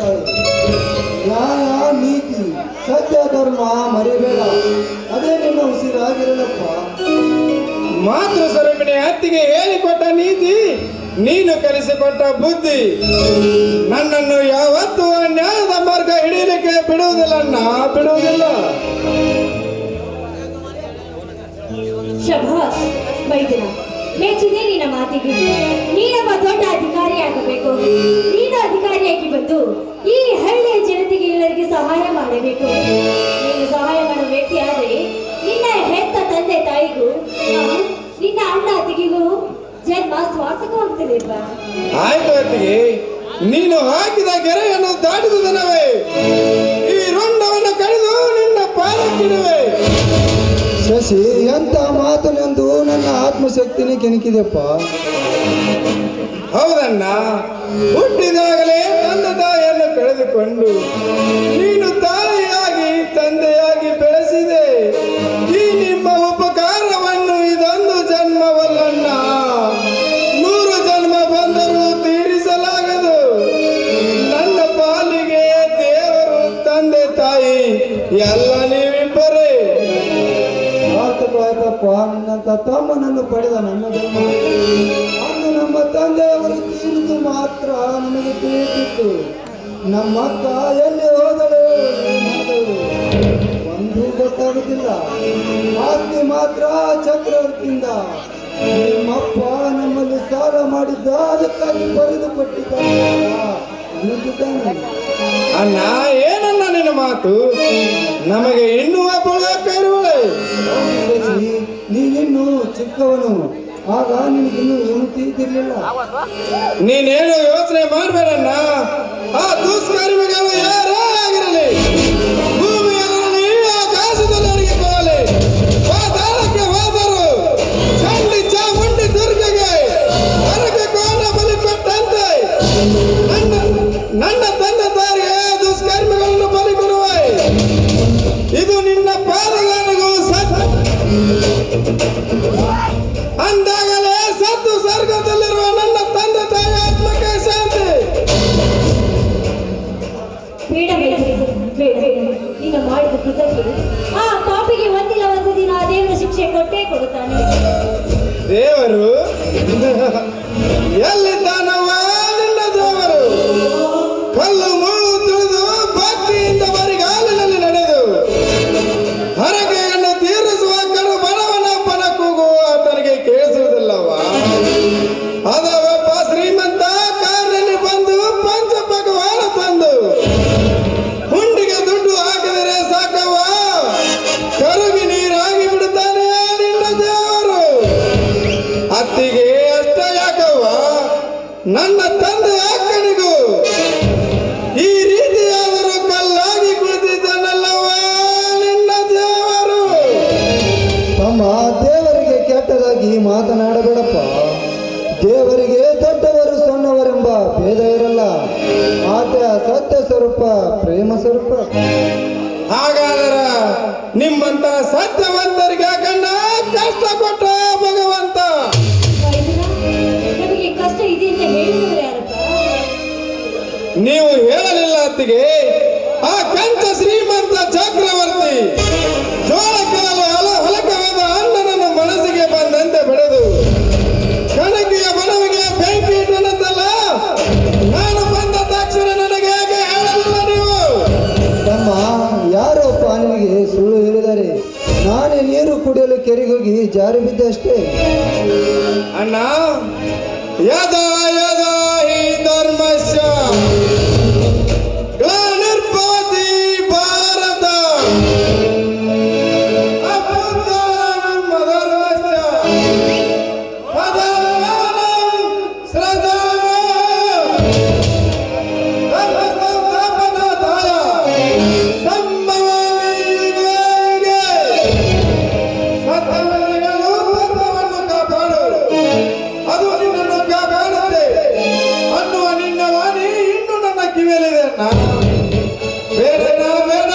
ತಾಯಿ. ನ್ಯಾಯ ನೀತಿ ಸತ್ಯ ಧರ್ಮ ಮರಿಬೇಡ, ಅದೇ ನಿನ್ನ ಉಸಿರಾಗಿರಲಪ್ಪ. ಮಾತೃ ಸ್ವರೂಪಿಣಿ ಅತ್ತಿಗೆ ಹೇಳಿಕೊಟ್ಟ ನೀತಿ, ನೀನು ಕಲಿಸಿಕೊಟ್ಟ ಬುದ್ಧಿ, ನನ್ನನ್ನು ಯಾವತ್ತೂ ನ್ಯಾಯದ ಮಾರ್ಗ ಹಿಡಿಯಲಿಕ್ಕೆ ಬಿಡುವುದಿಲ್ಲ. ಶಭಾಷ್ ವೈದ್ಯನ, ಮೆಚ್ಚಿದೆ ನಿನ್ನ ಮಾತಿಗೆ. ನೀನೊಬ್ಬ ದೊಡ್ಡ ಅಧಿಕಾರಿಯಾಗಬೇಕು. ನೀನು ಅಧಿಕಾರಿಯಾಗಿ ಬಂದು ಈ ಹಳ್ಳಿಯ ಜನತೆಗೆ ಎಲ್ಲರಿಗೆ ಸಹಾಯ ಮಾಡಬೇಕು. ನೀನು ಸಹಾಯ ಮಾಡುವ ವ್ಯಕ್ತಿ ಆದರೆ ನಿನ್ನ ಹೆತ್ತ ತಂದೆ ತಾಯಿಗೂ ನಿನ್ನ ಅಣ್ಣ ಅತ್ತಿಗೆಗೂ ಜನ್ಮ ಸ್ವಾರ್ಥಕವಾಗ್ತದೆಪ್ಪ. ಆಯ್ತು ಅತ್ತಿಗೆ, ನೀನು ಹಾಕಿದ ಗೆರೆಯನ್ನು ದಾಟಿದ ದಿನವೇ ಈ ರುಂಡವನ್ನು ಕಳೆದು ನಿನ್ನ ಪಾಲಕ್ಕಿಡುವೆ. ಶಶಿ, ಎಂತ ಮಾತನೆಂದು ನನ್ನ ಆತ್ಮಶಕ್ತಿನೇ ಕೆಣಕಿದೆಪ್ಪ. ಹೌದಣ್ಣ, ಹುಟ್ಟಿದಾಗಲೇ ತಂದೆ ತಾಯಿಯನ್ನು ಕಳೆದುಕೊಂಡು ನೀನು ತಾಯಿಯಾಗಿ ತಂದೆಯಾಗಿ ಬೆಳೆಸಿದೆ. ಈ ನಿಮ್ಮ ಉಪಕಾರವನ್ನು ಇದೊಂದು ಜನ್ಮವಲ್ಲಣ್ಣ, 100 ಜನ್ಮ ಬಂದರೂ ತೀರಿಸಲಾಗದು. ನನ್ನ ಪಾಲಿಗೆ ದೇವರು ತಂದೆ ತಾಯಿ ಎಲ್ಲ ನೀವಿಬ್ಬರೇ. ಆಯ್ತಪ್ಪ, ನಿನ್ನಂತ ತಮ್ಮನನ್ನು ಪಡೆದ ನನ್ನ ಜನ್ಮ. ಅಂದು ನಮ್ಮ ತಂದೆಯವರು ತೀರಿದು ಮಾತ್ರ ನಮಗೆ ತಿಳಿದಿತ್ತು. ನಮ್ಮಕ್ಕ ಎಲ್ಲಿ ಹೋದಳು ಏನಾದಳು ಒಂದೂ ಗೊತ್ತಾಗುತ್ತಿಲ್ಲ. ಆಸ್ತಿ ಮಾತ್ರ ಚಕ್ರವರ್ತಿಯಿಂದ. ನಿಮ್ಮಪ್ಪ ನಮ್ಮಲ್ಲಿ ಸಾಲ ಮಾಡಿದ್ದ, ಅದಕ್ಕಾಗಿ ಬರೆದು ಕೊಟ್ಟಿದ್ದಾನೆ. ಅಣ್ಣ, ಏನನ್ನ ನಿನ್ನ ಮಾತು? ನಮಗೆ ಇನ್ನೂ ಇರುವಳೆ. ನೀನಿನ್ನು ಚಿಕ್ಕವನು, ಆಗ ನಿನಗಿನ್ನೂ ಏನು ತಿಳಿದಿರಲಿಲ್ಲ. ನೀನೇನು ಯೋಚನೆ ಮಾಡಬೇಡಣ್ಣ. ಆ ದುಷ್ಕರ್ಮಿಗಳು ಯಾರೇ ಆಗಿರಲಿ, ಭೂಮಿಯಲ್ಲಿ ಆಕಾಶದಲ್ಲಿ ಅವರಿಗೆ ಬರಲಿ, ಪಾತಾಳಕ್ಕೆ ಹೋದರು ಚಂಡಿ ಚಾಮುಂಡಿ ದುರ್ಗೆಗೆ ಹೊರಗೆ ಕೋಣ ಬಲಿ ಕೊಟ್ಟಂತೆ ನನ್ನ ತಂದೆ ತಾಯಿಗೆ ದುಷ್ಕರ್ಮಿಗಳನ್ನು ಬಲಿ ಕೊಡುವೆ. ಇದು ನಿನ್ನ ಪಾದಗಳಿಗೂ ಸತ್ಯ. ಅಂದಾಗಲೇ ಸತ್ತು ಸ್ವರ್ಗದಲ್ಲಿರುವ ನನ್ನ ತಂದೆ ತಾಯಿ ಆತ್ಮಕ್ಕೆ ಶಾಂತಿ. ಬೇಡ ನೀನು ಮಾಡಿದ ಕೃತಜ್ಞತೆ ಆ ಪಾಪಿಗೆ ಒಂದಿಲ್ಲ ಒಂದು ದಿನ ಆ ದೇವರ ಶಿಕ್ಷೆ ಕೊಟ್ಟೇ ಕೊಡುತ್ತಾನೆ. ದೇವರು ಎಲ್ಲಿದ್ದಾನವ ನಿನ್ನ ದೇವರು? ಕಲ್ಲು ಮುಳ್ಳು ತುಳಿದು ಭಕ್ತಿಯಿಂದ ಬರಿಗಾಲಿನಲ್ಲಿ ನಡೆದು ಹರಕೆಯನ್ನು ತೀರಿಸುವ ಕಡು ಬಡವನೊಬ್ಬನ ಕೂಗು ಆತನಿಗೆ ಕೇಳಿಸುವುದಿಲ್ಲವ. ಅದ ಒಬ್ಬ ಶ್ರೀಮಂತ ಕಾರಿನಲ್ಲಿ ಬಂದು ಪಂಚ ಭಗವಾನ ತಂದು ಹುಂಡಿಗೆ ದುಡ್ಡು ಹಾಕಿದರೆ ಸಾಕವ್ವ, ಕರುಗಿ ನೀರಾಗಿ ಬಿಡುತ್ತಾನೆ ನಿನ್ನ ದೇವರು. ಅತ್ತಿಗೆ ಅಷ್ಟ ಯಾಕವ್ವ, ನನ್ನ ತಂದೆ ಅಕ್ಕನಿಗೂ ಈ ರೀತಿಯಾದರೂ ಕಲ್ಲಾಗಿ ಕುಳಿತಿದ್ದನಲ್ಲವ ನಿನ್ನ ದೇವರು. ತಮ್ಮ, ದೇವರಿಗೆ ಕೆಟ್ಟದಾಗಿ ಮಾತನಾಡಬೇಡಪ್ಪ. ದೇವರಿಗೆ ದೊಡ್ಡವರು ಸಣ್ಣವರೆಂಬ ಭೇದ ಇರಲ್ಲ. ಆತ ಸತ್ಯ ಸ್ವರೂಪ, ಪ್ರೇಮ ಸ್ವರೂಪ. ಹಾಗಾದರೆ ನಿಮ್ಮಂತ ಸತ್ಯವಂತರಿಗೆ ಯಾಕಣ್ಣ ಕಷ್ಟ ಕೊಟ್ಟ ಭಗವಂತ? ನಮಗೆ ಕಷ್ಟ ಇದೆ ಅಂತ ಹೇಳಿದವರು ಯಾರಪ್ಪ? ನೀವು ಹೇಳಲಿಲ್ಲ ಅತ್ತಿಗೆ. ಆ ಕಂಚ ಶ್ರೀಮಂತ ಚಕ್ರವರ್ತಿ ಜೋಳಕ್ಕೆಲ್ಲ ಹೊಲಕವಾದ ಅಣ್ಣನನ್ನು ಮನಸ್ಸಿಗೆ ಬಂದಂತೆ ಬೆಳೆದು ಕಣಕಿಯ ಮನವಿಗೆ ಬೆಂಕಿ ಇಟ್ಟನಂತಲ್ಲ. ನಾನು ಬಂದ ತಕ್ಷಣ ನನಗೆ ಹೇಗೆ ಹೇಳಲಿಲ್ಲ ನೀವು? ತಮ್ಮ, ಯಾರಪ್ಪ ನಿನಗೆ ಸುಳ್ಳು ಹೇಳಿದರೆ? ನಾನೇ ನೀರು ಕುಡಿಯಲು ಕೆರೆಗೋಗಿ ಜಾರಿ ಬಿದ್ದೆ ಅಷ್ಟೇ. ಅಣ್ಣ, ಯದಾ ಯದಾ ಹಿ ಧರ್ಮಸ್ಯ ಗ್ಲಾನಿರ್ಭವತಿ ಭಾರತ ಅಭ್ಯುತ್ಥಾನಂ ಅಧರ್ಮಸ್ಯ ತದಾತ್ಮಾನಂ ಸೃಜಾಮಿ ಧರ್ಮ ಸಂಸ್ಥಾಪನಾರ್ಥಾಯ ಸಂಭವಾಮಿ ಯುಗೇ ಯುಗೇ. ಸತ್ಯವನ್ನು ಧರ್ಮವನ್ನು ಕಾಪಾಡು, ಅದು ನಿನ್ನನ್ನು ಕಾಪಾಡುತ್ತೆ ಅನ್ನುವ ನಿನ್ನ ವಾಣಿ ಇನ್ನು ನನ್ನ ಕಿವಿಯಲ್ಲಿದೆ ಅಣ್ಣ. ಬೇಡ,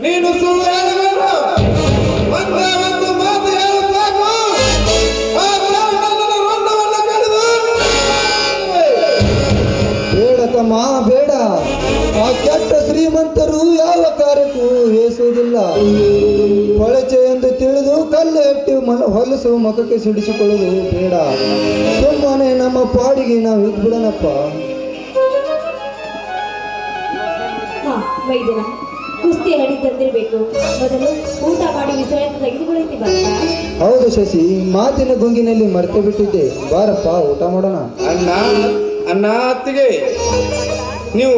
ನೀನು ಸುಳ್ಳು ಹೇಳಬೇಡ. ಒಂದೇ ಒಂದು ಮಾತು ಹೇಳು ಸಾಕು. ಆ ನನ್ನ ರುಂಡವನ್ನು ಕಡಿದು ಬೇಡ ತಮ್ಮ, ಬೇಡ. ಆ ಕೆಟ್ಟ ಶ್ರೀಮಂತರು ಯಾವ ಕಾರ್ಯಕ್ಕೂ ಹೇಸುವುದಿಲ್ಲ. ಕೊಳಚೆ ಎಂದು ತಿಳಿದು ಕಲ್ಲು ಎಟ್ಟಿ ಹೊಲಸು ಮುಖಕ್ಕೆ ಸಿಡಿಸಿಕೊಳ್ಳುವುದು ಬೇಡ. ಸುಮ್ಮನೆ ನಮ್ಮ ಪಾಡಿಗೆ ನಾವು ಇದ್ಬಿಡೋಣಪ್ಪ. ಹಾ ವೈದ್ಯನ, ಕುಸ್ತಿ ಆಡಿ ತಂದಿರಬೇಕು. ಮೊದಲು ಊಟ ಮಾಡಿ ವಿಶ್ರಾಂತಿ ತೆಗೆದುಕೊಳ್ಳುತ್ತೀವಿ ಅಂತ. ಹೌದು ಶಶಿ, ಮಾತಿನ ಗುಂಗಿನಲ್ಲಿ ಮರೆತು ಬಿಟ್ಟಿದ್ದೆ. ಬಾರಪ್ಪ ಊಟ ಮಾಡೋಣ. ಅಣ್ಣ ಅತ್ತಿಗೆ ನೀವು